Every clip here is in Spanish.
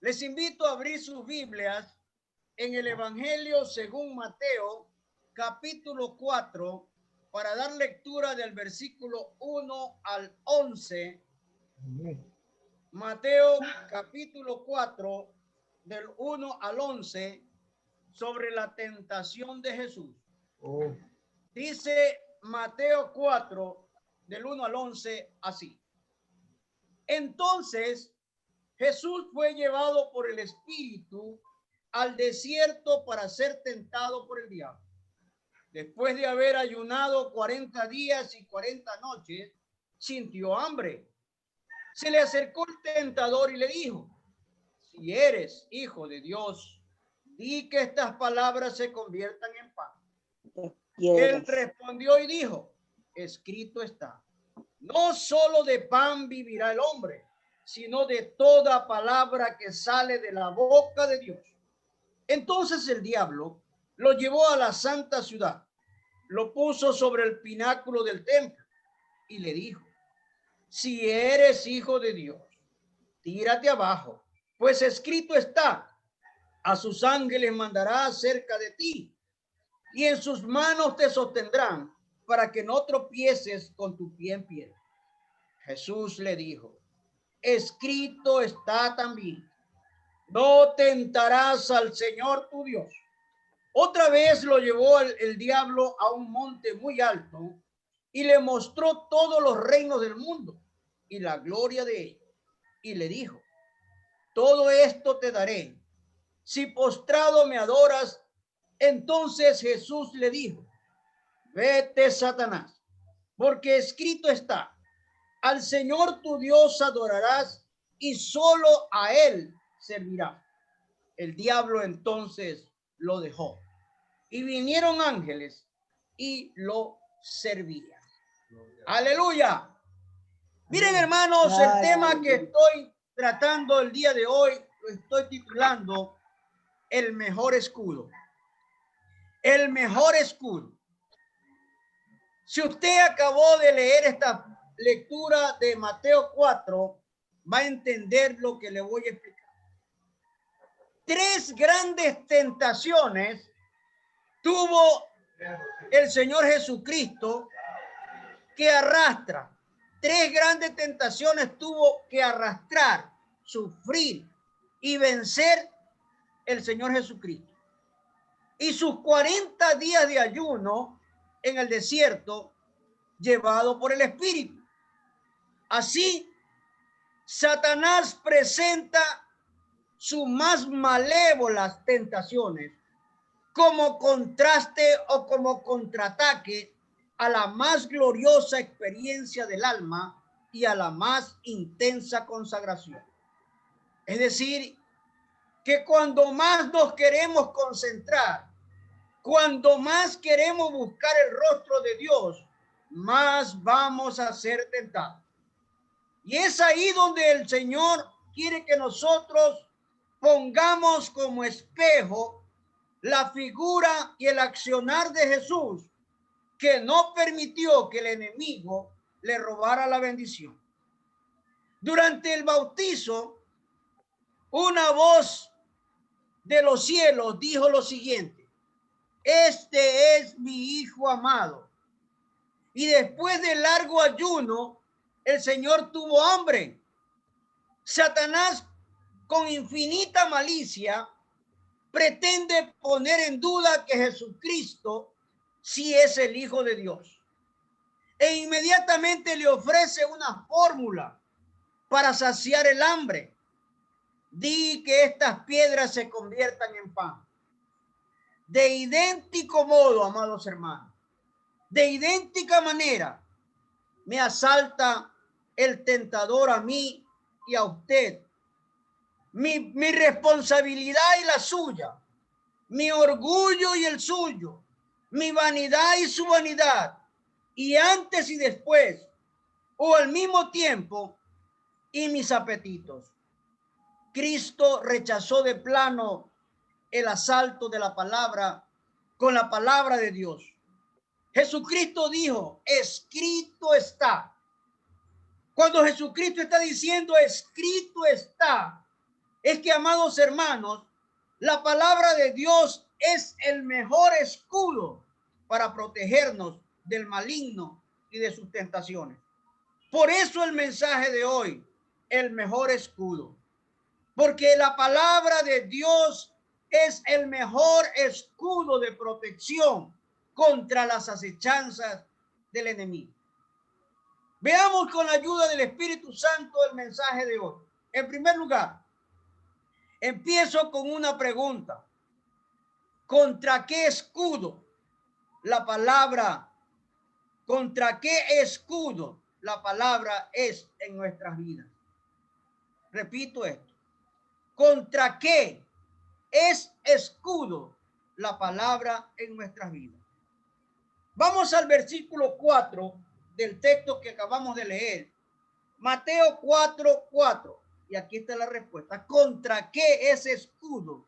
Les invito a abrir sus Biblias en el Evangelio según Mateo, capítulo 4, para dar lectura del versículo 1 al 11. Mateo, capítulo 4, del 1 al 11, sobre la tentación de Jesús. Dice Mateo 4, del 1 al 11, así. Entonces Jesús fue llevado por el Espíritu al desierto para ser tentado por el diablo. Después de haber ayunado 40 días y 40 noches, sintió hambre. Se le acercó el tentador y le dijo: si eres hijo de Dios, di que estas palabras se conviertan en pan. Él respondió y dijo: escrito está, no solo de pan vivirá el hombre, sino de toda palabra que sale de la boca de Dios. Entonces el diablo lo llevó a la santa ciudad, lo puso sobre el pináculo del templo y le dijo: si eres hijo de Dios, tírate abajo, pues escrito está, a sus ángeles mandará acerca de ti, y en sus manos te sostendrán, para que no tropieces con tu pie en piedra. Jesús le dijo: escrito está también, no tentarás al Señor tu Dios. Otra vez lo llevó el diablo a un monte muy alto y le mostró todos los reinos del mundo y la gloria de ellos. Y le dijo: todo esto te daré si postrado me adoras. Entonces Jesús le dijo: vete, Satanás, porque escrito está, al Señor tu Dios adorarás y solo a él servirás. El diablo entonces lo dejó y vinieron ángeles y lo servían. Aleluya. Miren, hermanos, el tema que estoy tratando el día de hoy lo estoy titulando el mejor escudo. El mejor escudo. Si usted acabó de leer esta lectura de Mateo 4, va a entender lo que le voy a explicar. Tres grandes tentaciones tuvo el Señor Jesucristo que arrastra. Tres grandes tentaciones tuvo que arrastrar, sufrir y vencer el Señor Jesucristo. Y sus 40 días de ayuno en el desierto, llevado por el Espíritu. Así, Satanás presenta sus más malévolas tentaciones como contraste o como contraataque a la más gloriosa experiencia del alma y a la más intensa consagración. Es decir, que cuando más nos queremos concentrar, cuando más queremos buscar el rostro de Dios, más vamos a ser tentados. Y es ahí donde el Señor quiere que nosotros pongamos como espejo la figura y el accionar de Jesús, que no permitió que el enemigo le robara la bendición. Durante el bautizo, una voz de los cielos dijo lo siguiente: este es mi Hijo amado. Y después de largo ayuno, el Señor tuvo hambre. Satanás, con infinita malicia, pretende poner en duda que Jesucristo sí es el Hijo de Dios. E inmediatamente le ofrece una fórmula para saciar el hambre. Di que estas piedras se conviertan en pan. De idéntico modo, amados hermanos, de idéntica manera, me asalta el tentador a mí y a usted. Mi responsabilidad y la suya, mi orgullo y el suyo, mi vanidad y su vanidad, y antes y después, o al mismo tiempo, y mis apetitos. Cristo rechazó de plano el asalto de la palabra con la palabra de Dios. Jesucristo dijo: escrito está. Cuando Jesucristo está diciendo escrito está, es que, amados hermanos, la palabra de Dios es el mejor escudo para protegernos del maligno y de sus tentaciones. Por eso el mensaje de hoy, el mejor escudo. Porque la palabra de Dios es el mejor escudo de protección contra las acechanzas del enemigo. Veamos con la ayuda del Espíritu Santo el mensaje de hoy. En primer lugar, empiezo con una pregunta. ¿Contra qué escudo la palabra, contra qué escudo la palabra es en nuestras vidas? Repito esto. ¿Contra qué es escudo la palabra en nuestras vidas? Vamos al versículo 4 del texto que acabamos de leer. Mateo 4:4. Y aquí está la respuesta. ¿Contra qué es escudo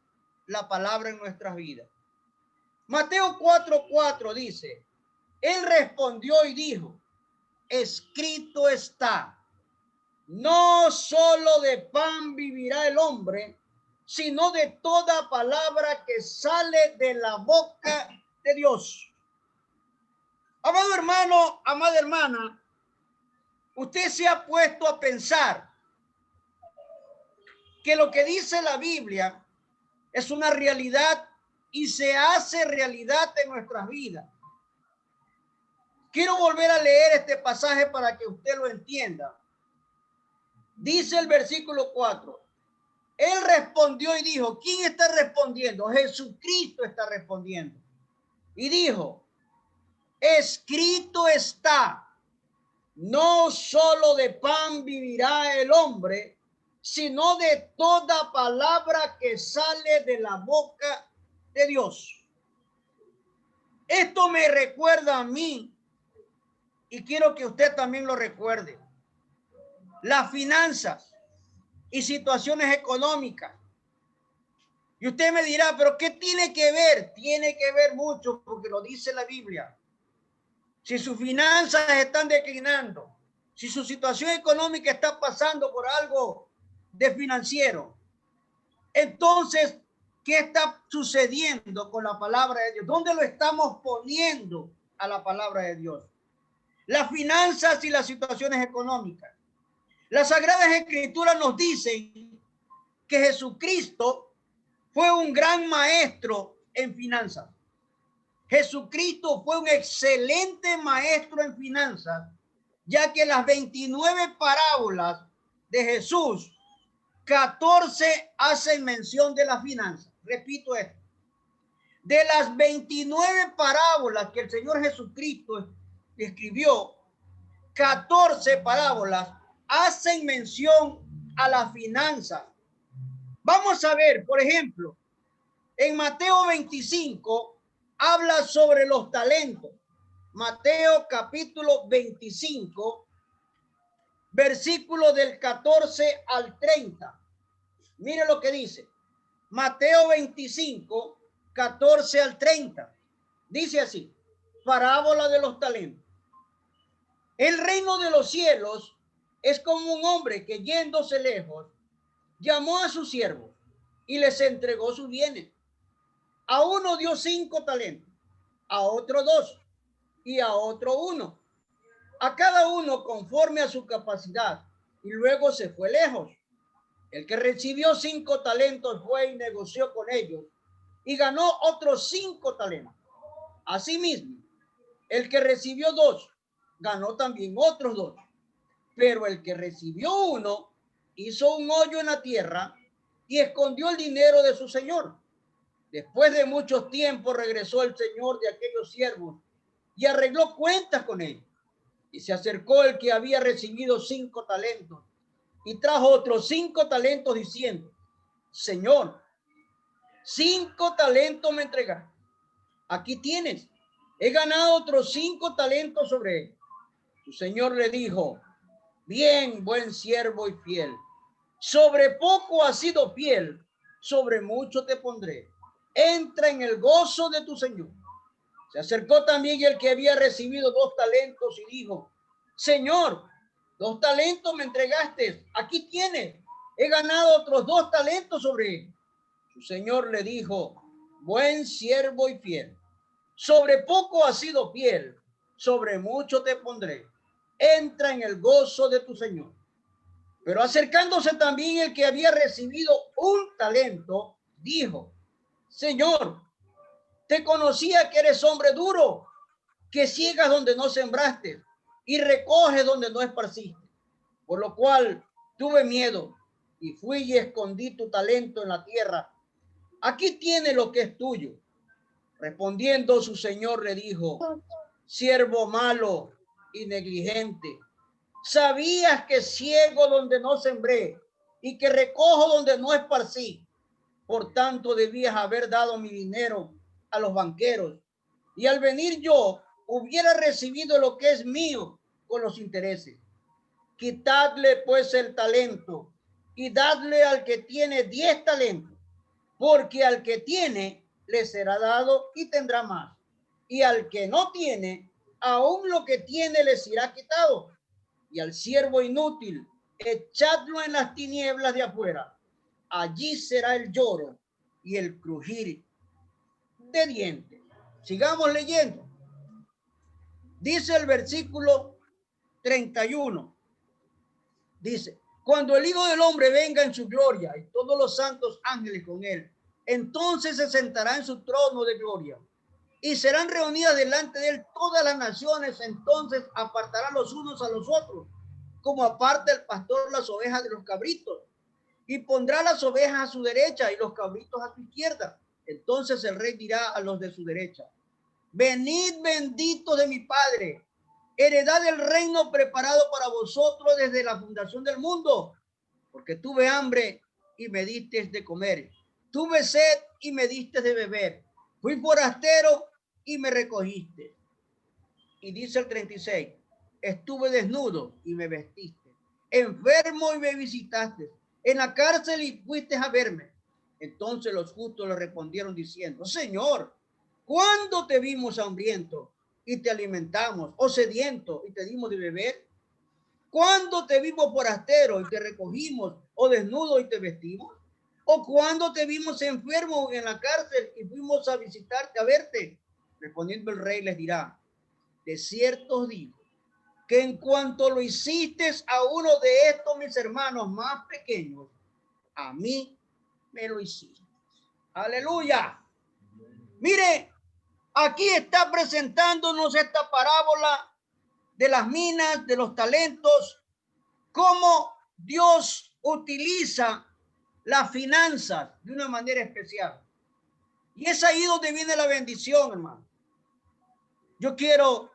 la palabra en nuestras vidas? Mateo 4:4 dice, él respondió y dijo, escrito está, no solo de pan vivirá el hombre, sino de toda palabra que sale de la boca de Dios. Amado hermano, amada hermana, usted se ha puesto a pensar que lo que dice la Biblia es una realidad y se hace realidad en nuestras vidas. Quiero volver a leer este pasaje para que usted lo entienda. Dice el versículo 4. Él respondió y dijo, ¿quién está respondiendo? Jesucristo está respondiendo. Y dijo, escrito está, no solo de pan vivirá el hombre, sino de toda palabra que sale de la boca de Dios. Esto me recuerda a mí y quiero que usted también lo recuerde. Las finanzas y situaciones económicas. Y usted me dirá, ¿pero qué tiene que ver? Tiene que ver mucho porque lo dice la Biblia. Si sus finanzas están declinando, si su situación económica está pasando por algo de financiero, entonces, ¿qué está sucediendo con la palabra de Dios? ¿Dónde lo estamos poniendo a la palabra de Dios? Las finanzas y las situaciones económicas. Las Sagradas Escrituras nos dicen que Jesucristo fue un gran maestro en finanzas. Jesucristo fue un excelente maestro en finanzas, ya que las 29 parábolas de Jesús, 14 hacen mención de las finanzas. Repito esto. De las 29 parábolas que el Señor Jesucristo escribió, 14 parábolas hacen mención a las finanzas. Vamos a ver, por ejemplo, en Mateo 25 habla sobre los talentos. Mateo capítulo 25, versículo del 14 al 30. Mire lo que dice. Mateo 25, 14 al 30. Dice así, parábola de los talentos. El reino de los cielos es como un hombre que yéndose lejos, llamó a sus siervos y les entregó sus bienes. A uno dio 5 talentos, a otro 2 y a otro 1. A cada uno conforme a su capacidad, y luego se fue lejos. El que recibió 5 talentos fue y negoció con ellos y ganó otros 5 talentos. Asimismo, el que recibió 2 ganó también otros 2. Pero el que recibió 1 hizo un hoyo en la tierra y escondió el dinero de su señor. Después de mucho tiempo regresó el señor de aquellos siervos y arregló cuentas con ellos. Y se acercó el que había recibido 5 talentos y trajo otros 5 talentos diciendo, Señor, 5 talentos me entregaste. Aquí tienes, he ganado otros 5 talentos sobre él. Su señor le dijo, bien, buen siervo y fiel. Sobre poco has sido fiel, sobre mucho te pondré. Entra en el gozo de tu señor. Se acercó también el que había recibido 2 talentos y dijo, Señor, 2 talentos me entregaste, aquí tienes. he ganado otros 2 talentos sobre él. Su señor le dijo, buen siervo y fiel. Sobre poco has sido fiel, sobre mucho te pondré. Entra en el gozo de tu señor. Pero acercándose también el que había recibido 1 talento, dijo, Señor, te conocía que eres hombre duro, que ciegas donde no sembraste y recoges donde no esparciste. Por lo cual tuve miedo y fui y escondí tu talento en la tierra. Aquí tiene lo que es tuyo. Respondiendo su señor le dijo, siervo malo y negligente, sabías que ciego donde no sembré y que recojo donde no esparcí. Por tanto debías haber dado mi dinero a los banqueros y al venir yo hubiera recibido lo que es mío con los intereses. Quitadle pues el talento y dadle al que tiene 10 talentos, porque al que tiene le será dado y tendrá más, y al que no tiene, aún lo que tiene le será quitado. Y al siervo inútil, echadlo en las tinieblas de afuera. Allí será el lloro y el crujir de dientes. Sigamos leyendo. Dice el versículo 31. Dice, cuando el Hijo del Hombre venga en su gloria y todos los santos ángeles con él, entonces se sentará en su trono de gloria y serán reunidas delante de él todas las naciones. Entonces apartará los unos a los otros, como aparta el pastor las ovejas de los cabritos, y pondrá las ovejas a su derecha y los cabritos a su izquierda. Entonces el rey dirá a los de su derecha, venid benditos de mi Padre, heredad del reino preparado para vosotros desde la fundación del mundo, porque tuve hambre y me diste de comer, tuve sed y me diste de beber, fui forastero y me recogiste. Y dice el 36, estuve desnudo y me vestiste, enfermo y me visitaste, en la cárcel y fuiste a verme. Entonces los justos le respondieron diciendo, Señor, ¿cuándo te vimos hambriento y te alimentamos, o sediento y te dimos de beber? ¿Cuándo te vimos forastero y te recogimos, o desnudo y te vestimos? ¿O cuándo te vimos enfermo en la cárcel y fuimos a visitarte, a verte? Respondiendo el rey les dirá, de cierto os digo, que en cuanto lo hiciste a uno de estos mis hermanos más pequeños, a mí me lo hiciste. Aleluya. Mire, aquí está presentándonos esta parábola de las minas, de los talentos, cómo Dios utiliza las finanzas de una manera especial. Y es ahí donde viene la bendición, hermano. Yo quiero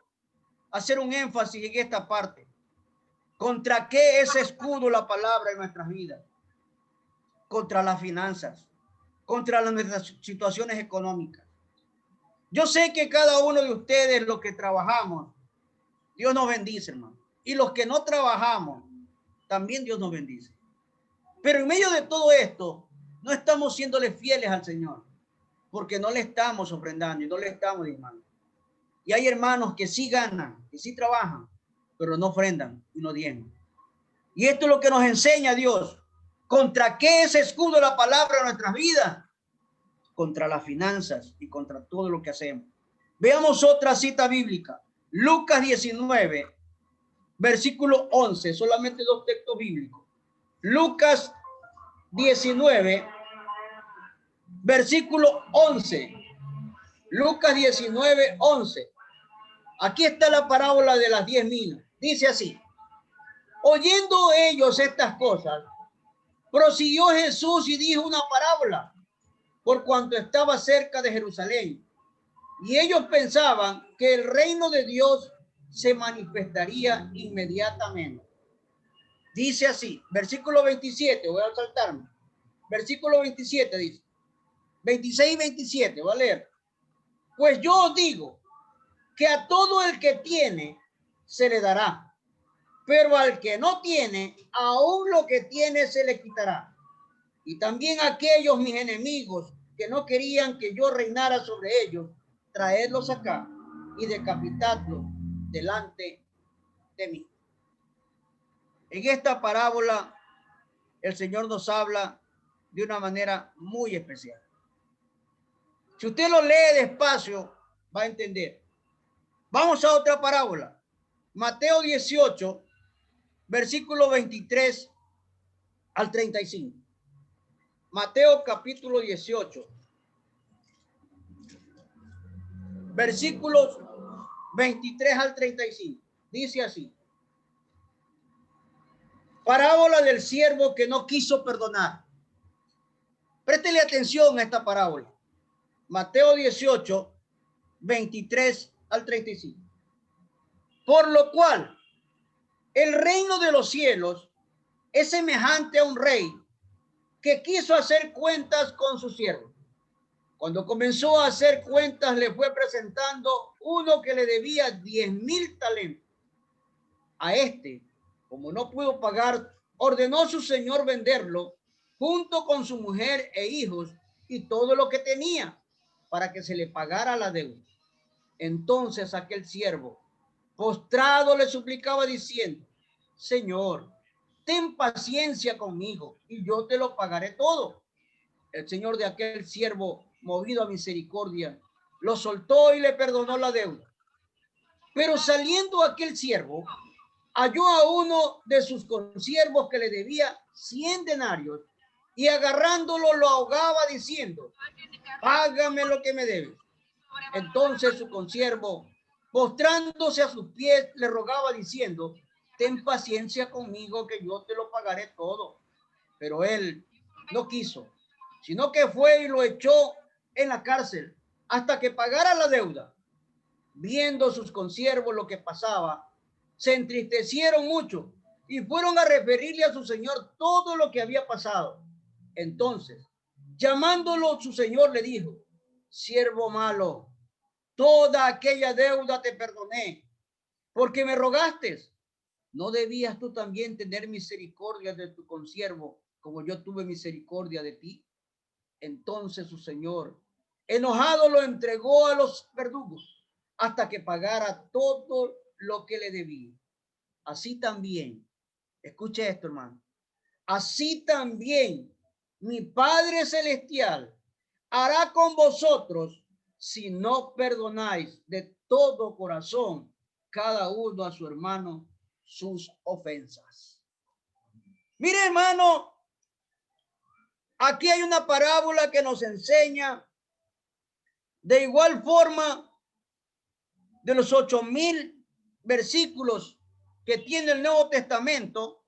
hacer un énfasis en esta parte. ¿Contra qué es escudo la palabra en nuestras vidas? Contra las finanzas, contra nuestras situaciones económicas. Yo sé que cada uno de ustedes, los que trabajamos, Dios nos bendice, hermano. Y los que no trabajamos, también Dios nos bendice. Pero en medio de todo esto, no estamos siéndole fieles al Señor, porque no le estamos ofrendando y no le estamos diezmando. Y hay hermanos que sí ganan, que sí trabajan, pero no ofrendan y no diezman. Y esto es lo que nos enseña Dios. ¿Contra qué es escudo la palabra en nuestras vidas? Contra las finanzas y contra todo lo que hacemos. Veamos otra cita bíblica. Lucas 19, versículo 11. Solamente 2 textos bíblicos. Lucas 19, versículo 11. Lucas 19, 11. Aquí está la parábola de las 10 minas. Dice así. Oyendo ellos estas cosas, prosiguió Jesús y dijo una parábola, por cuanto estaba cerca de Jerusalén. Y ellos pensaban que el reino de Dios se manifestaría inmediatamente. Dice así, versículo 27, voy a saltarme. Versículo 27 dice, 26 y 27, voy a leer. Pues yo os digo que a todo el que tiene se le dará, pero al que no tiene, aún lo que tiene se le quitará. Y también a aquellos mis enemigos que no querían que yo reinara sobre ellos, traedlos acá y decapitadlos delante de mí. En esta parábola el Señor nos habla de una manera muy especial. Si usted lo lee despacio, va a entender. Vamos a otra parábola. Mateo 18, versículo 23 al 35. Mateo capítulo 18, versículos 23 al 35. Dice así. Parábola del siervo que no quiso perdonar. Préstele atención a esta parábola. Mateo 18, 23 al 35. Por lo cual, el reino de los cielos es semejante a un rey que quiso hacer cuentas con su siervo. Cuando comenzó a hacer cuentas, le fue presentando uno que le debía 10,000 talentos. A este, como no pudo pagar, ordenó su señor venderlo junto con su mujer e hijos y todo lo que tenía para que se le pagara la deuda. Entonces aquel siervo, postrado, le suplicaba diciendo: Señor, ten paciencia conmigo y yo te lo pagaré todo. El señor de aquel siervo, movido a misericordia, lo soltó y le perdonó la deuda. Pero saliendo aquel siervo, halló a uno de sus consiervos que le debía 100 denarios y agarrándolo lo ahogaba diciendo: págame lo que me debes. Entonces su consiervo, postrándose a sus pies, le rogaba diciendo: ten paciencia conmigo que yo te lo pagaré todo. Pero él no quiso, sino que fue y lo echó en la cárcel hasta que pagara la deuda. Viendo sus consiervos lo que pasaba, se entristecieron mucho y fueron a referirle a su señor todo lo que había pasado. Entonces, llamándolo su señor, le dijo: siervo malo, toda aquella deuda te perdoné, porque me rogaste. ¿No debías tú también tener misericordia de tu consiervo, como yo tuve misericordia de ti? Entonces su señor, enojado, lo entregó a los verdugos hasta que pagara todo lo que le debía. Así también, escuche esto, hermano, así también mi Padre Celestial hará con vosotros si no perdonáis de todo corazón cada uno a su hermano sus ofensas. Mire, hermano, aquí hay una parábola que nos enseña de igual forma de los 8,000 versículos que tiene el Nuevo Testamento.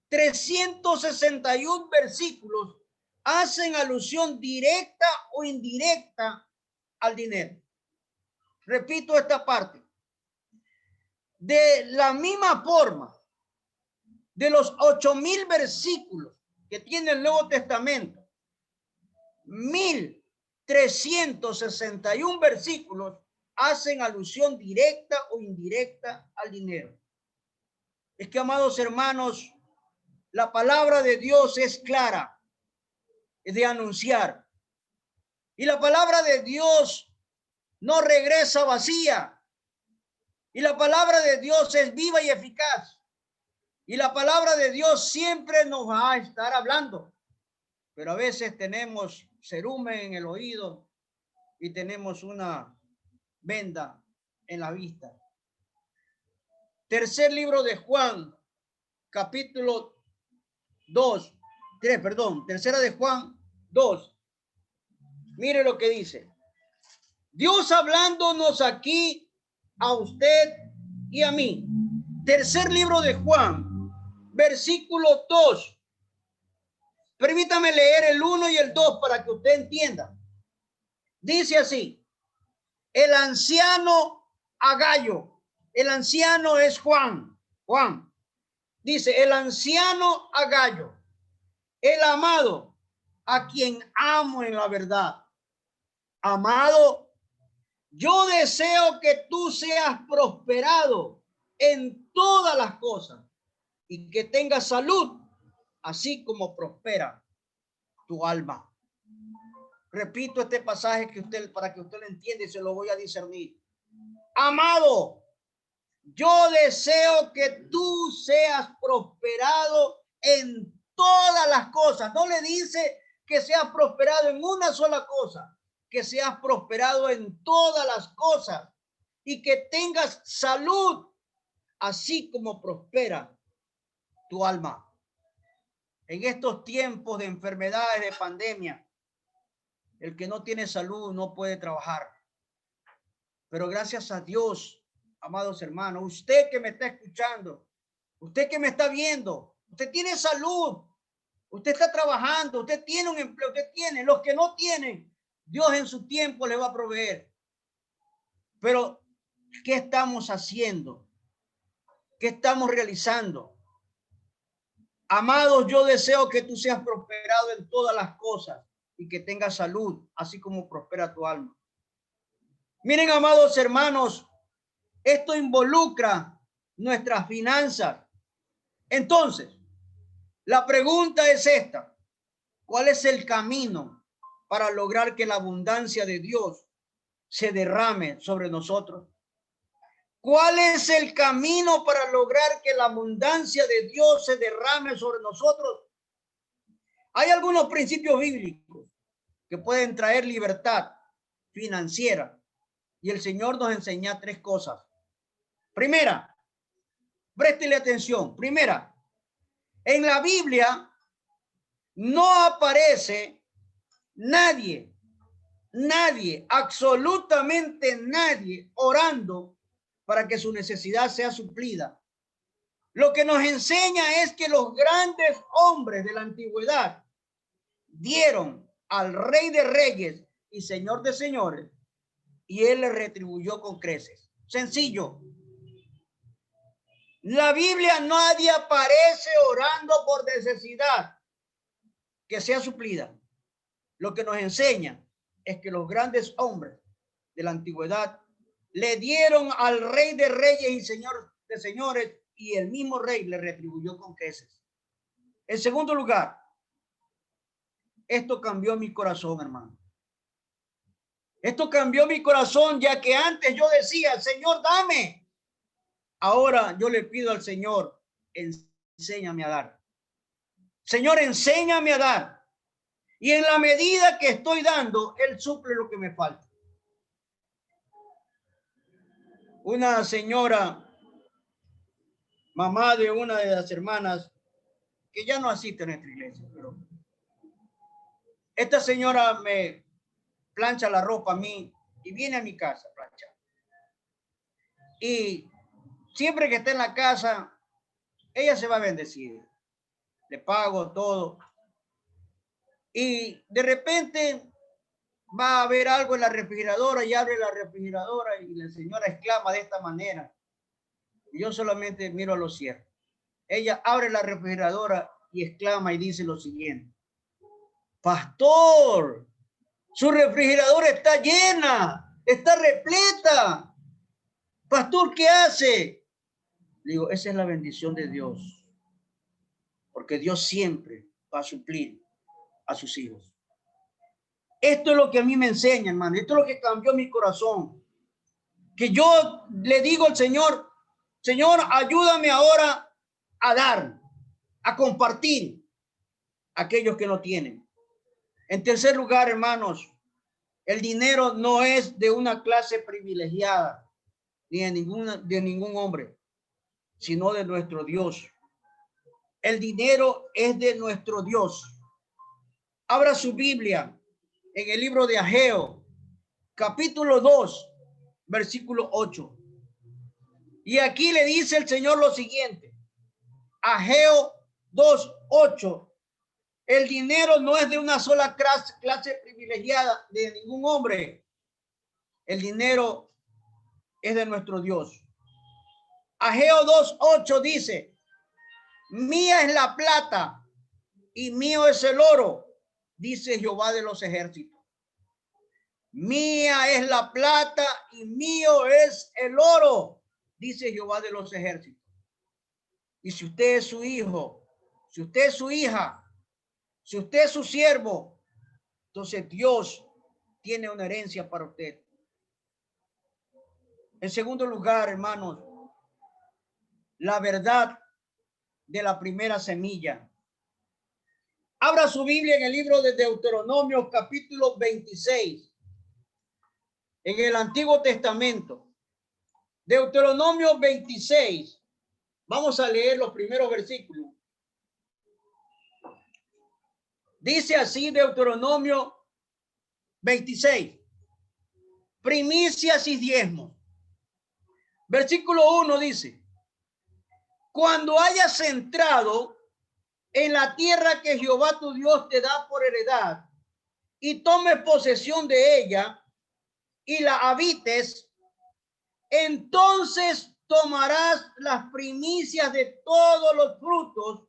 361 versículos hacen alusión directa o indirecta al dinero. Repito esta parte. De la misma forma, de los 8,000 versículos que tiene el Nuevo Testamento, 1,361 versículos hacen alusión directa o indirecta al dinero. Es que, amados hermanos, la palabra de Dios es clara de anunciar. Y la palabra de Dios no regresa vacía. Y la palabra de Dios es viva y eficaz. Y la palabra de Dios siempre nos va a estar hablando. Pero a veces tenemos cerumen en el oído y tenemos una venda en la vista. Tercer libro de Juan, capítulo 2, 3, perdón, tercera de Juan 2. Mire lo que dice. Dios hablándonos aquí a usted y a mí. Tercer libro de Juan, versículo 2. Permítame leer el 1 y el 2 para que usted entienda. Dice así: el anciano Agayo, el anciano es Juan. Dice: el anciano Agayo, el amado, a quien amo en la verdad. Amado, yo deseo que tú seas prosperado en todas las cosas y que tengas salud, así como prospera tu alma. Repito este pasaje para que usted lo entienda y se lo voy a discernir. Amado, yo deseo que tú seas prosperado en todas las cosas. No le dice que seas prosperado en una sola cosa, que seas prosperado en todas las cosas y que tengas salud, así como prospera tu alma. En estos tiempos de enfermedades, de pandemia, el que no tiene salud no puede trabajar. Pero gracias a Dios, amados hermanos, usted que me está escuchando, usted que me está viendo, usted tiene salud, usted está trabajando, usted tiene un empleo, usted tiene. Los que no tienen, Dios en su tiempo le va a proveer. Pero, ¿qué estamos haciendo? ¿Qué estamos realizando? Amados, yo deseo que tú seas prosperado en todas las cosas y que tengas salud, así como prospera tu alma. Miren, amados hermanos, esto involucra nuestras finanzas. Entonces, la pregunta es esta: ¿cuál es el camino para lograr que la abundancia de Dios se derrame sobre nosotros? ¿Cuál es el camino para lograr que la abundancia de Dios se derrame sobre nosotros? Hay algunos principios bíblicos que pueden traer libertad financiera y el Señor nos enseña tres cosas. Primera, préstele atención. Primera, en la Biblia no aparece nadie, absolutamente nadie orando para que su necesidad sea suplida. Lo que nos enseña es que los grandes hombres de la antigüedad dieron al Rey de Reyes y Señor de Señores y él le retribuyó con creces. Sencillo. La Biblia nadie aparece orando por necesidad que sea suplida. Lo que nos enseña es que los grandes hombres de la antigüedad le dieron al Rey de Reyes y Señor de Señores y el mismo Rey le retribuyó con creces. En segundo lugar, esto cambió mi corazón, hermano. Esto cambió mi corazón, ya que antes yo decía, Señor, dame. Ahora yo le pido al Señor, enséñame a dar. Señor, enséñame a dar. Y en la medida que estoy dando, Él suple lo que me falta. Una señora, mamá de una de las hermanas, que ya no asiste a nuestra iglesia, pero esta señora me plancha la ropa a mí y viene a mi casa a planchar. Y siempre que está en la casa, ella se va bendecida. Le pago todo. Y de repente va a haber algo en la refrigeradora y abre la refrigeradora y la señora exclama de esta manera. Y yo solamente miro a los cierres. Ella abre la refrigeradora y exclama y dice lo siguiente: Pastor, su refrigeradora está llena, está repleta. Pastor, ¿qué hace? Le digo, esa es la bendición de Dios, porque Dios siempre va a suplir a sus hijos. Esto es lo que a mí me enseña, hermano. Esto es lo que cambió mi corazón. Que yo le digo al Señor, Señor, ayúdame ahora a dar, a compartir a aquellos que no tienen. En tercer lugar, hermanos, el dinero no es de una clase privilegiada, ni de ningún hombre, sino de nuestro Dios. El dinero es de nuestro Dios. Abra su Biblia en el libro de Ageo, capítulo 2, versículo 8. Y aquí le dice el Señor lo siguiente. Ageo 2:8. El dinero no es de una sola clase privilegiada de ningún hombre. El dinero es de nuestro Dios. Ageo 2:8 dice: mía es la plata y mío es el oro, dice Jehová de los ejércitos. Mía es la plata y mío es el oro, dice Jehová de los ejércitos. Y si usted es su hijo, si usted es su hija, si usted es su siervo, entonces Dios tiene una herencia para usted. En segundo lugar, hermanos, la verdad de la primera semilla. Abra su Biblia en el libro de Deuteronomio, capítulo 26, en el Antiguo Testamento. Deuteronomio 26. Vamos a leer los primeros versículos. Dice así Deuteronomio 26. Primicias y diezmos. Versículo 1 dice: cuando hayas entrado en la tierra que Jehová tu Dios te da por heredad, y tomes posesión de ella, y la habites, entonces tomarás las primicias de todos los frutos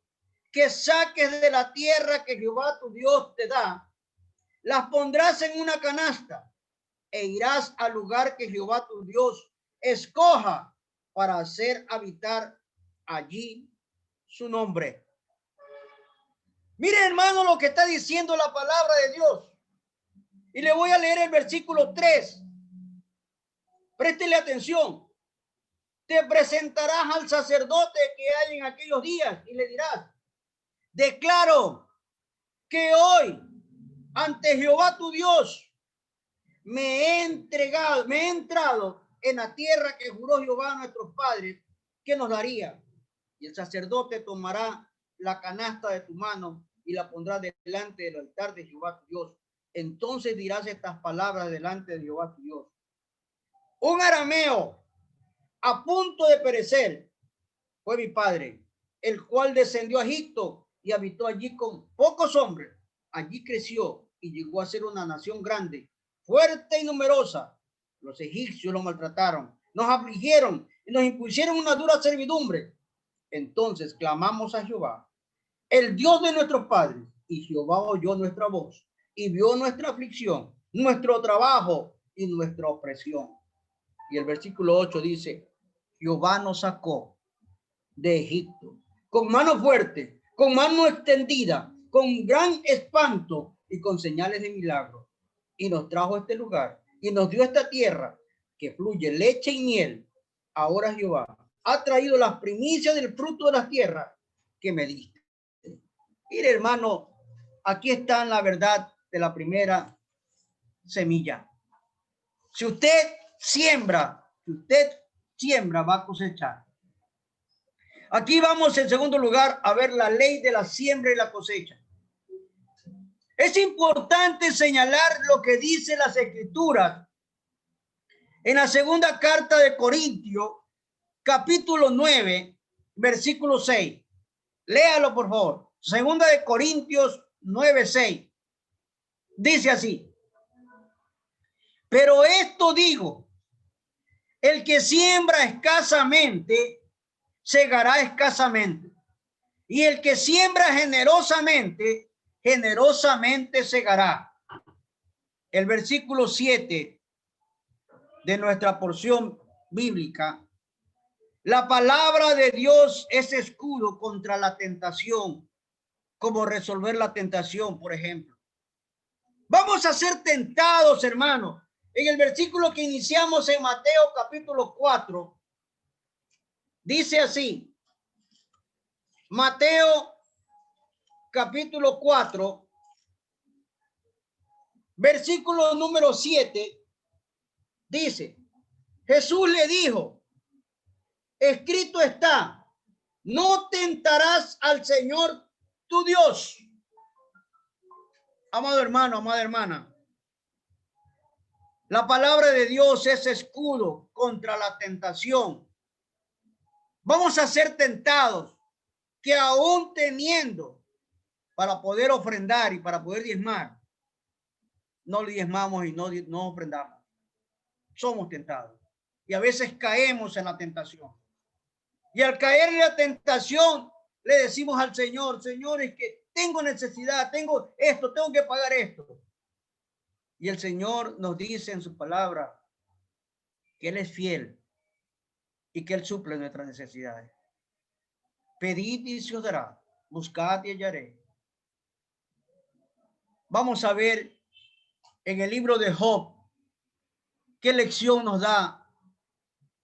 que saques de la tierra que Jehová tu Dios te da, las pondrás en una canasta, e irás al lugar que Jehová tu Dios escoja para hacer habitar allí su nombre. Mire, hermano, lo que está diciendo la palabra de Dios. Y le voy a leer el versículo 3. Préstele atención. Te presentarás al sacerdote que hay en aquellos días y le dirás: declaro que hoy ante Jehová tu Dios me he entrado en la tierra que juró Jehová a nuestros padres que nos daría. Y el sacerdote tomará la canasta de tu mano y la pondrá delante del altar de Jehová tu Dios. Entonces dirás estas palabras delante de Jehová tu Dios: un arameo a punto de perecer fue mi padre, el cual descendió a Egipto y habitó allí con pocos hombres. Allí creció y llegó a ser una nación grande, fuerte y numerosa. Los egipcios lo maltrataron, nos afligieron y nos impusieron una dura servidumbre. Entonces clamamos a Jehová, el Dios de nuestros padres, y Jehová oyó nuestra voz y vio nuestra aflicción, nuestro trabajo y nuestra opresión. Y el versículo 8 dice: Jehová nos sacó de Egipto con mano fuerte, con mano extendida, con gran espanto y con señales de milagro, y nos trajo a este lugar y nos dio esta tierra que fluye leche y miel. Ahora Jehová ha traído las primicias del fruto de la tierra que me diste. Mire, hermano, aquí está la verdad de la primera semilla. Si usted siembra, va a cosechar. Aquí vamos en segundo lugar a ver la ley de la siembra y la cosecha. Es importante señalar lo que dice las escrituras en la segunda carta de Corintios, capítulo 9, versículo 6. Léalo, por favor. Segunda de Corintios 9, 6. Dice así: pero esto digo, el que siembra escasamente, segará escasamente. Y el que siembra generosamente, generosamente segará. El versículo 7 de nuestra porción bíblica: la palabra de Dios es escudo contra la tentación. ¿Cómo resolver la tentación, por ejemplo? Vamos a ser tentados, hermanos. En el versículo que iniciamos en Mateo capítulo 4, dice así. Mateo capítulo 4, versículo número 7, dice: Jesús le dijo, escrito está, no tentarás al Señor tu Dios. Amado hermano, amada hermana, la palabra de Dios es escudo contra la tentación. Vamos a ser tentados que aún teniendo para poder ofrendar y para poder diezmar, no diezmamos y no ofrendamos. Somos tentados y a veces caemos en la tentación. Y al caer en la tentación, le decimos al Señor: Señor, es que tengo necesidad, tengo esto, tengo que pagar esto. Y el Señor nos dice en su palabra que Él es fiel y que Él suple nuestras necesidades. Pedid y se os dará, buscad y hallaré. Vamos a ver en el libro de Job qué lección nos da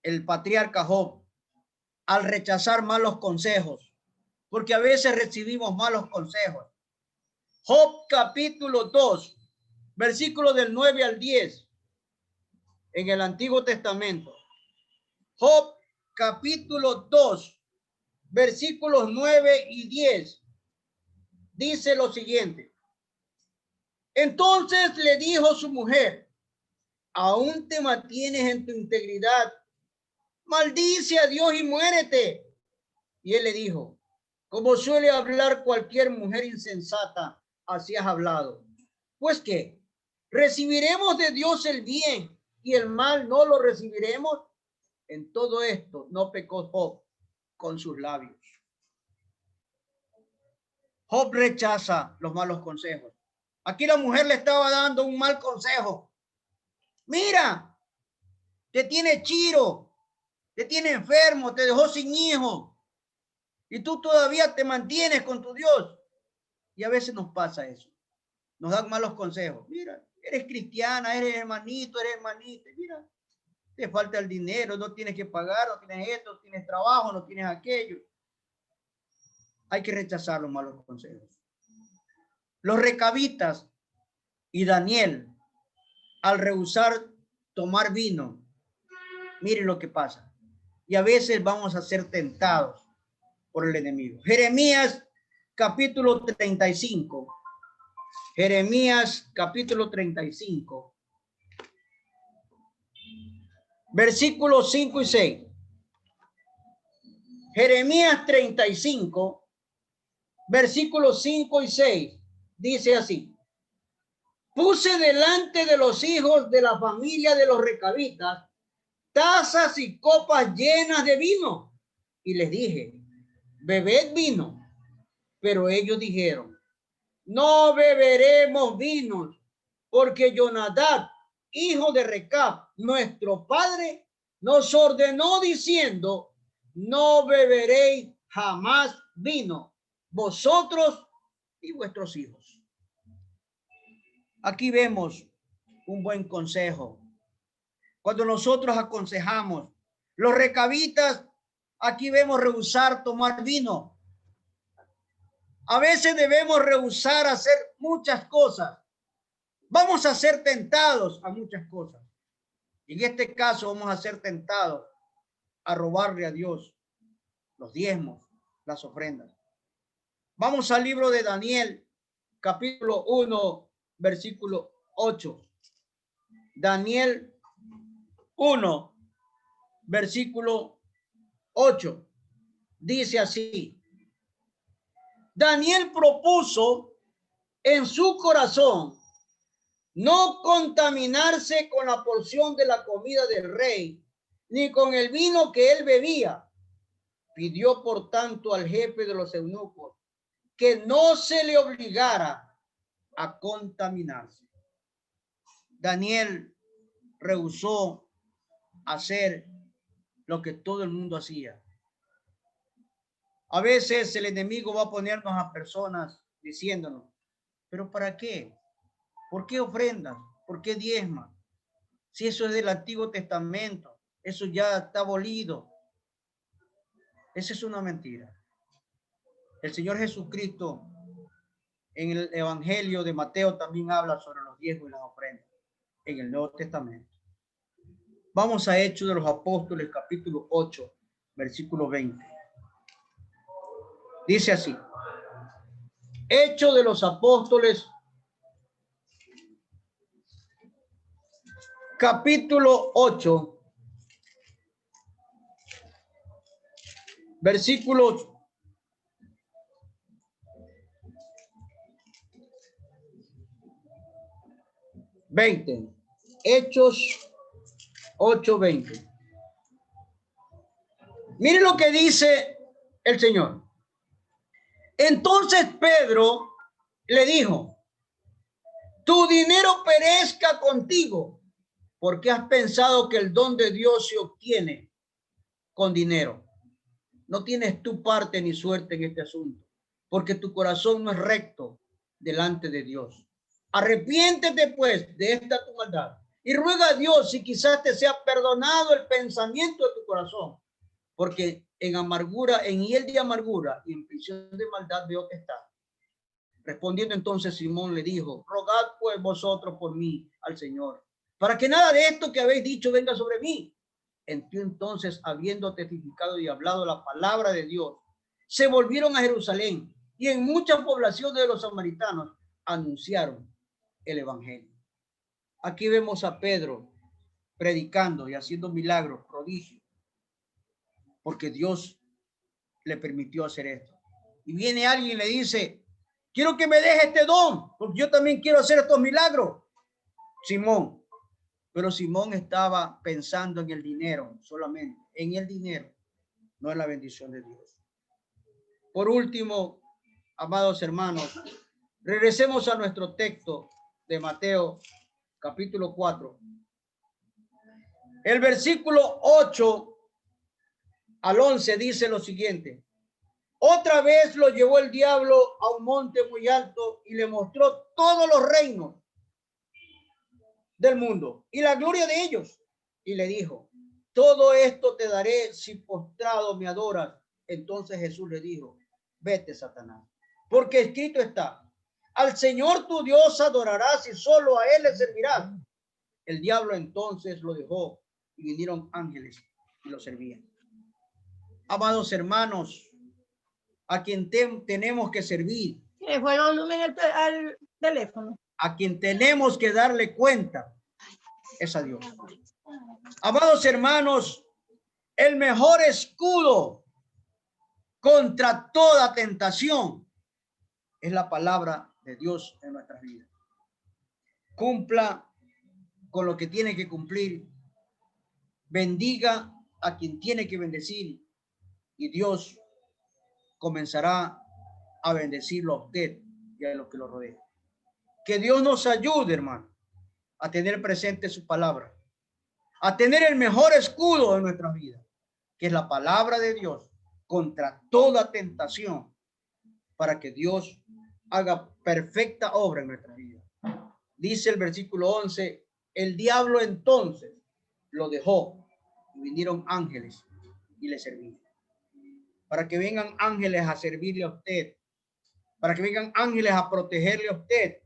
el patriarca Job al rechazar malos consejos, porque a veces recibimos malos consejos. Job capítulo 2, versículos del 9 al 10, en el Antiguo Testamento. Job capítulo 2, versículos 9 y 10, dice lo siguiente. Entonces le dijo su mujer, ¿aún te mantienes en tu integridad? Maldice a Dios y muérete. Y él le dijo, como suele hablar cualquier mujer insensata, así has hablado. Pues que recibiremos de Dios el bien y el mal no lo recibiremos. En todo esto no pecó Job con sus labios. Job rechaza los malos consejos. Aquí la mujer le estaba dando un mal consejo. Mira, te tiene chiro, te tiene enfermo, te dejó sin hijo y tú todavía te mantienes con tu Dios. Y a veces nos pasa eso. Nos dan malos consejos. Mira, eres cristiana, eres hermanito, mira, te falta el dinero, no tienes que pagar, no tienes esto, no tienes trabajo, no tienes aquello. Hay que rechazar los malos consejos. Los recabitas y Daniel, al rehusar tomar vino, miren lo que pasa. Y a veces vamos a ser tentados por el enemigo. Jeremías capítulo 35. Jeremías capítulo 35. Versículos 5 y 6. Jeremías 35, versículos 5 y 6. Dice así. Puse delante de los hijos de la familia de los recabitas tazas y copas llenas de vino. Y les dije, bebed vino. Pero ellos dijeron, no beberemos vinos, porque Jonadab, hijo de Recab, nuestro padre, nos ordenó diciendo, no beberéis jamás vino, vosotros y vuestros hijos. Aquí vemos un buen consejo. Cuando nosotros aconsejamos, los recabitas, aquí vemos rehusar tomar vino. A veces debemos rehusar hacer muchas cosas. Vamos a ser tentados a muchas cosas. En este caso vamos a ser tentados a robarle a Dios los diezmos, las ofrendas. Vamos al libro de Daniel, capítulo 1, versículo 8. Daniel 1, versículo 8. Dice así. Daniel propuso en su corazón no contaminarse con la porción de la comida del rey, ni con el vino que él bebía. Pidió, por tanto, al jefe de los eunucos que no se le obligara a contaminarse. Daniel rehusó hacer lo que todo el mundo hacía. A veces el enemigo va a ponernos a personas diciéndonos, ¿pero para qué? ¿Por qué ofrendas? ¿Por qué diezmas? Si eso es del Antiguo Testamento, eso ya está abolido. Esa es una mentira. El Señor Jesucristo en el Evangelio de Mateo también habla sobre los diezmos y las ofrendas en el Nuevo Testamento. Vamos a Hechos de los Apóstoles, capítulo 8, versículo 20. Dice así. Hechos de los Apóstoles, capítulo 8, versículos 20. Hechos 8:20. Miren lo que dice el Señor. Entonces Pedro le dijo, tu dinero perezca contigo, porque has pensado que el don de Dios se obtiene con dinero. No tienes tu parte ni suerte en este asunto, porque tu corazón no es recto delante de Dios. Arrepiéntete pues de esta tu maldad y ruega a Dios si quizás te sea perdonado el pensamiento de tu corazón, porque en amargura, en hiel de amargura y en prisión de maldad veo que está. Respondiendo entonces Simón le dijo, rogad pues vosotros por mí al Señor, para que nada de esto que habéis dicho venga sobre mí. Entonces, habiendo testificado y hablado la palabra de Dios, se volvieron a Jerusalén y en muchas poblaciones de los samaritanos anunciaron el evangelio. Aquí vemos a Pedro predicando y haciendo milagros, prodigios, porque Dios le permitió hacer esto. Y viene alguien y le dice, quiero que me deje este don, porque yo también quiero hacer estos milagros. Simón, pero Simón estaba pensando en el dinero solamente, en el dinero, no en la bendición de Dios. Por último, amados hermanos, regresemos a nuestro texto de Mateo, capítulo 4. El versículo 8 al 11 dice lo siguiente. Otra vez lo llevó el diablo a un monte muy alto y le mostró todos los reinos del mundo y la gloria de ellos. Y le dijo, todo esto te daré si postrado me adoras. Entonces Jesús le dijo, vete, Satanás, porque escrito está, al Señor tu Dios adorarás y solo a él le servirás. El diablo entonces lo dejó y vinieron ángeles y lo servían. Amados hermanos, a quien tenemos que servir, ¿Qué fue el volumen al teléfono? a quien tenemos que darle cuenta, es a Dios. Amados hermanos, el mejor escudo contra toda tentación es la palabra de Dios en nuestras vidas. Cumpla con lo que tiene que cumplir, bendiga a quien tiene que bendecir y Dios comenzará a bendecirlo a usted y a los que lo rodean. Que Dios nos ayude, hermano, a tener presente su palabra, a tener el mejor escudo de nuestras vidas, que es la palabra de Dios contra toda tentación, para que Dios haga perfecta obra en nuestra vida. Dice el versículo 11, el diablo entonces lo dejó y vinieron ángeles y le servían. Para que vengan ángeles a servirle a usted, para que vengan ángeles a protegerle a usted,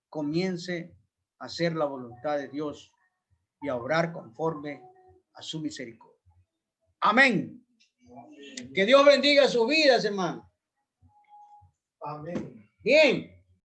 comience a hacer la voluntad de Dios y a obrar conforme a su misericordia. Amén. Que Dios bendiga sus vidas, hermano. Amén. Bien.